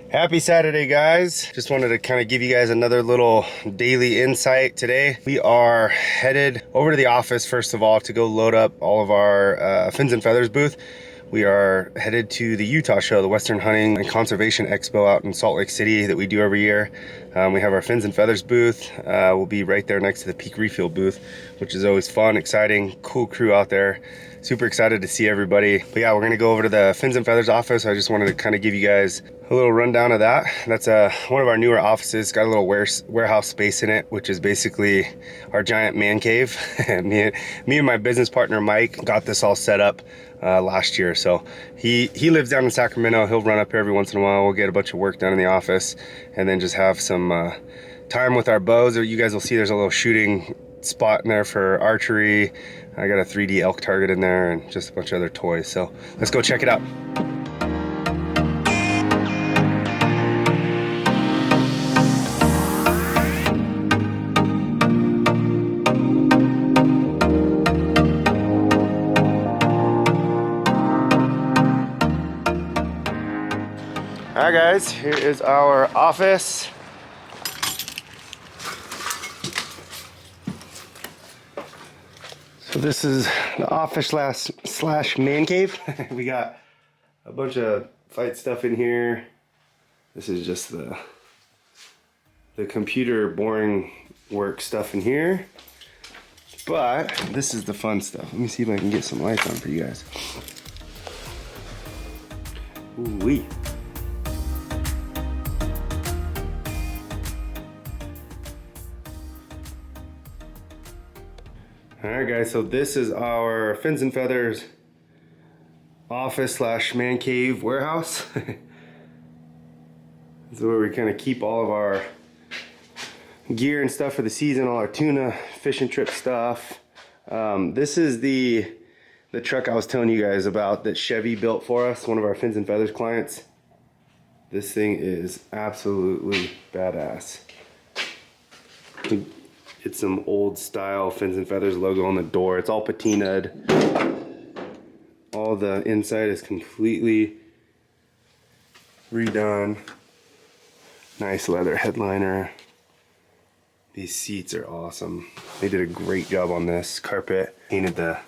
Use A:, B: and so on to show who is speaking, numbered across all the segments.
A: Happy Saturday, guys. Just wanted to kind of give you guys another little daily insight today. We are headed over to the office, first of all, to go load up all of our Finz and Featherz booth. We are headed to the Utah show, the Western Hunting and Conservation Expo out in Salt Lake City that we do every year. We have our Finz and Featherz booth. We'll be right there next to the Peak Refuel booth, which is always fun, exciting, cool crew out there. Super excited to see everybody. But yeah, we're gonna go over to the Finz and Featherz office. I just wanted to kind of give you guys a little rundown of that. That's one of our newer offices. Got a little warehouse space in it, which is basically our giant man cave. me and my business partner Mike got this all set up last year. So he lives down in Sacramento. He'll run up here every once in a while. We'll get a bunch of work done in the office and then just have some time with our bows. Or you guys will see there's a little shooting spot in there for archery. I got a 3D elk target in there and just a bunch of other toys. So let's go check it out. All right, guys, here is our office. So this is the office slash man cave. We got a bunch of fight stuff in here. This is just the computer boring work stuff in here. But this is the fun stuff. Let me see if I can get some lights on for you guys. Ooh-wee. Alright guys, so this is our Finz and Featherz office slash man cave warehouse. This is where we kind of keep all of our gear and stuff for the season, all our tuna, fishing trip stuff. This is the truck I was telling you guys about that Chevy built for us, one of our Finz and Featherz clients. This thing is absolutely badass. It's some old style Finz and Featherz logo on the door. It's all patinaed. All the inside is completely redone. Nice leather headliner. These seats are awesome. They did a great job on this carpet. Painted the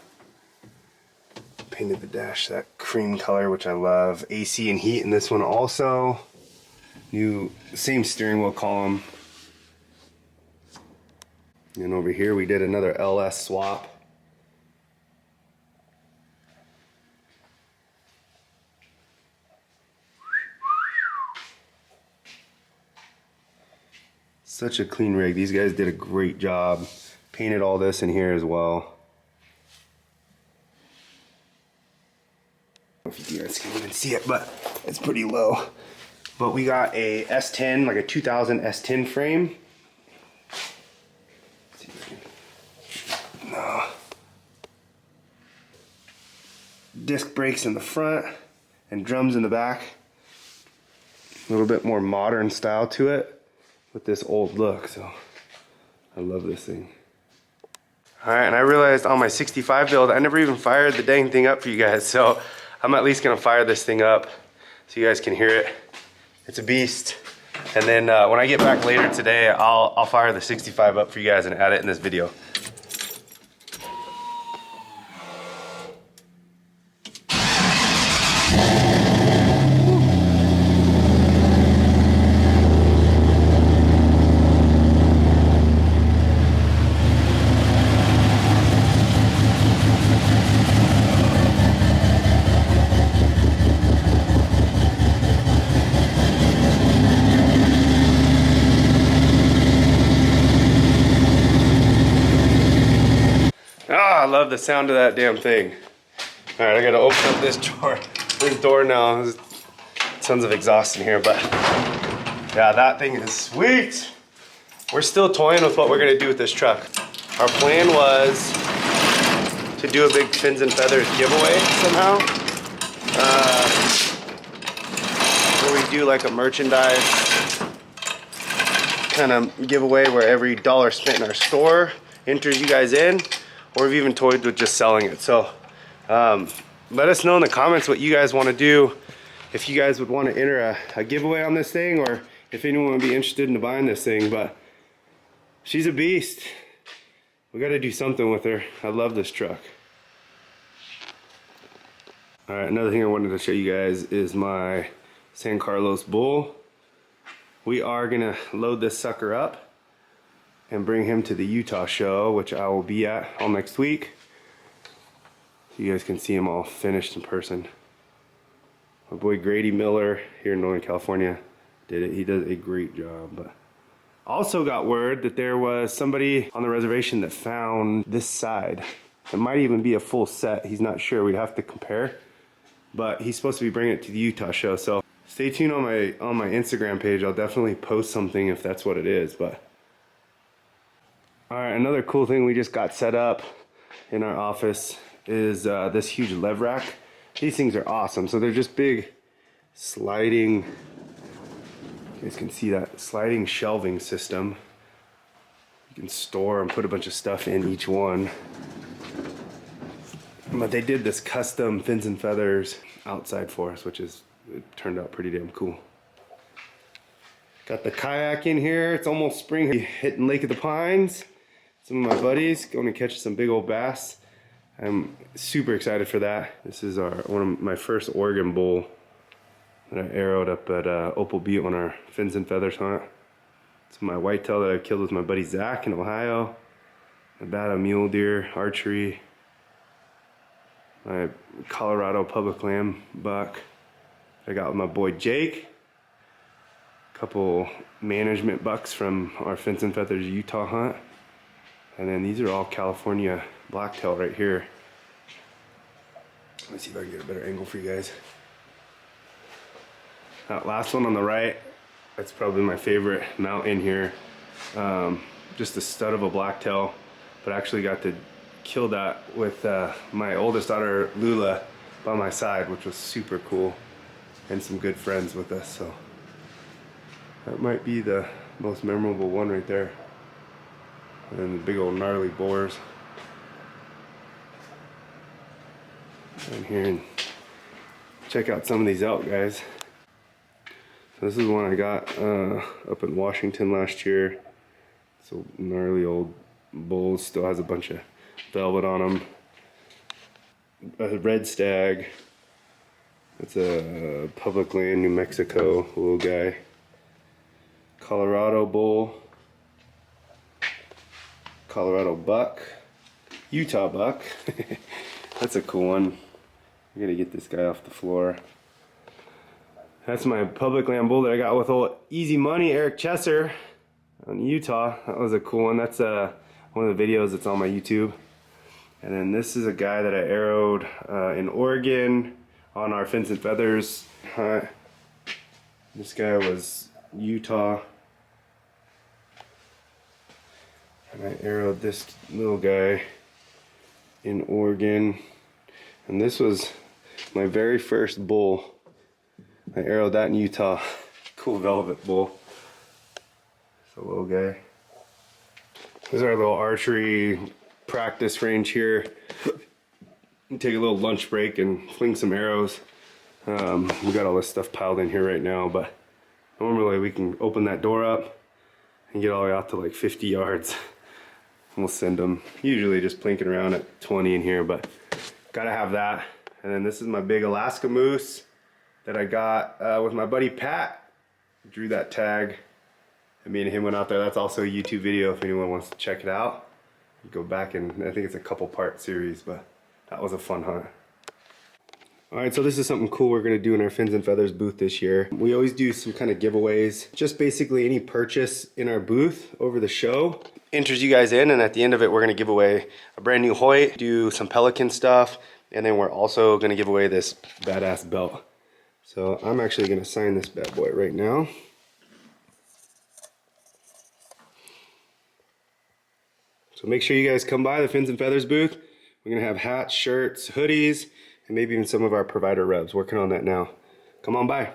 A: dash that cream color, which I love. AC and heat in this one also. New, same steering wheel column. And over here we did another LS swap. Such a clean rig. These guys did a great job. Painted all this in here as well. I don't know if you guys can even see it, but it's pretty low. But we got a S10, like a 2000 S10 frame. Disc brakes in the front and drums in the back. A little bit more modern style to it with this old look, so I love this thing. Alright, and I realized on my 65 build I never even fired the dang thing up for you guys, so I'm at least gonna fire this thing up so you guys can hear it. It's a beast. And then when I get back later today, I'll fire the 65 up for you guys and add it in this video. I love the sound of that damn thing. All right, I gotta open up this door now. There's tons of exhaust in here, but yeah, that thing is sweet. We're still toying with what we're gonna do with this truck. Our plan was to do a big Finz and Featherz giveaway somehow. Where we do like a merchandise kind of giveaway where every dollar spent in our store enters you guys in. Or we've even toyed with just selling it. So let us know in the comments what you guys want to do if you guys would want to enter a giveaway on this thing, or if anyone would be interested in buying this thing. But she's a beast. We got to do something with her. I love this truck. All right, another thing I wanted to show you guys is my San Carlos Bull. We are gonna load this sucker up and bring him to the Utah show, which I will be at all next week. So you guys can see him all finished in person. My boy Grady Miller here in Northern California did it. He does a great job. But also got word that there was somebody on the reservation that found this side. It might even be a full set. He's not sure. We'd have to compare. But he's supposed to be bringing it to the Utah show. So stay tuned on my Instagram page. I'll definitely post something if that's what it is. But all right, another cool thing we just got set up in our office is this huge lev rack. These things are awesome. So they're just big sliding, you guys can see that, sliding shelving system. You can store and put a bunch of stuff in each one. But they did this custom Finz and Featherz outside for us, which is, it turned out pretty damn cool. Got the kayak in here. It's almost spring. Hitting Lake of the Pines. Some of my buddies going to catch some big old bass. I'm super excited for that. This is one of my first Oregon bull that I arrowed up at Opal Butte on our Finz and Featherz hunt. It's my whitetail that I killed with my buddy Zach in Ohio. Nevada mule deer, archery. My Colorado public land buck I got with my boy Jake. A couple management bucks from our Finz and Featherz Utah hunt. And then these are all California blacktail right here. Let me see if I can get a better angle for you guys. That last one on the right, that's probably my favorite mount in here. Just a stud of a blacktail, but I actually got to kill that with my oldest daughter Lula by my side, which was super cool, and some good friends with us. So that might be the most memorable one right there. And the big old gnarly boars. And here, and check out some of these elk, guys. So this is one I got up in Washington last year. It's a gnarly old bull, still has a bunch of velvet on him. A red stag. It's a public land, New Mexico little guy. Colorado bull. Colorado buck. Utah buck. That's a cool one. I gotta get this guy off the floor. That's my public land bull that I got with old Easy Money, Eric Chesser, in Utah. That was a cool one. That's one of the videos that's on my YouTube. And then this is a guy that I arrowed in Oregon on our Finz and Featherz hunt. This guy was Utah. And I arrowed this little guy in Oregon. And this was my very first bull. I arrowed that in Utah. Cool velvet bull. It's a little guy. This is our little archery practice range here. Take a little lunch break and fling some arrows. We got all this stuff piled in here right now, but normally we can open that door up and get all the way out to like 50 yards. And we'll send them. Usually just plinking around at 20 in here, but gotta have that. And then this is my big Alaska moose that I got with my buddy Pat. Drew that tag, and me and him went out there. That's also a YouTube video if anyone wants to check it out. Go back, and I think it's a couple part series, but that was a fun hunt. Alright, so this is something cool we're going to do in our Finz and Featherz booth this year. We always do some kind of giveaways. Just basically any purchase in our booth over the show enters you guys in, and at the end of it we're going to give away a brand new Hoyt, do some Pelican stuff, and then we're also going to give away this badass belt. So I'm actually going to sign this bad boy right now. So make sure you guys come by the Finz and Featherz booth. We're going to have hats, shirts, hoodies, and maybe even some of our provider rubs. Working on that now. Come on by.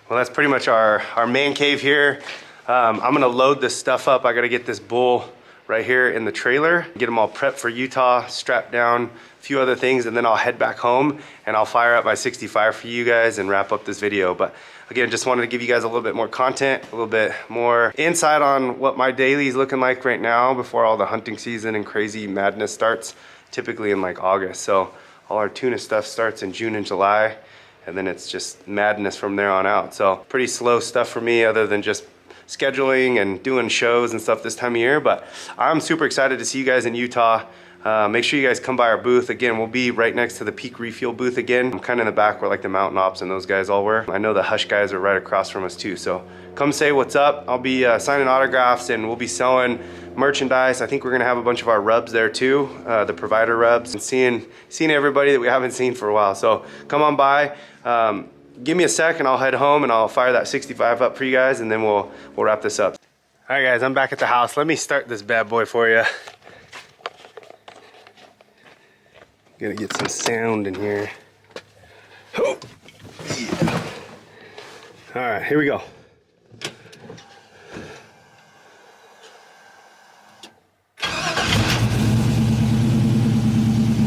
A: Well, that's pretty much our man cave here. I'm going to load this stuff up. I got to get this bull right here in the trailer, get them all prepped for Utah, strapped down, a few other things, and then I'll head back home and I'll fire up my 65 for you guys and wrap up this video. But again, just wanted to give you guys a little bit more content, a little bit more insight on what my daily is looking like right now before all the hunting season and crazy madness starts, typically in like August. So all our tuna stuff starts in June and July, and then it's just madness from there on out. So pretty slow stuff for me other than just scheduling and doing shows and stuff this time of year. But I'm super excited to see you guys in Utah. Make sure you guys come by our booth. Again, we'll be right next to the Peak Refuel booth again. I'm kind of in the back where like the Mountain Ops and those guys all were. I know the Hush guys are right across from us too. So come say what's up. I'll be signing autographs and we'll be selling merchandise. I think we're gonna have a bunch of our rubs there too, the provider rubs, and seeing everybody that we haven't seen for a while. So come on by. Give me a sec and I'll head home and I'll fire that 65 up for you guys, and then we'll wrap this up. All right guys, I'm back at the house. Let me start this bad boy for you. Gotta get some sound in here. Oh, yeah. All right, here we go.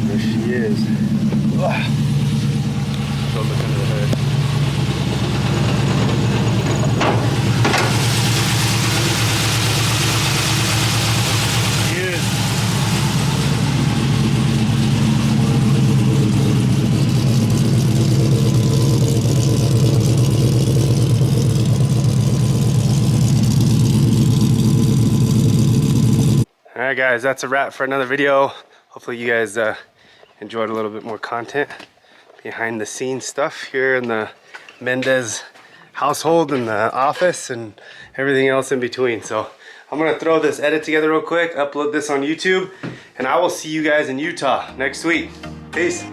A: There she is. Ugh. Go look under the hood. Alright guys, that's a wrap for another video. Hopefully you guys enjoyed a little bit more content, behind the scenes stuff here in the Mendez household and the office and everything else in between. So I'm gonna throw this edit together real quick, upload this on YouTube, and I will see you guys in Utah next week. Peace.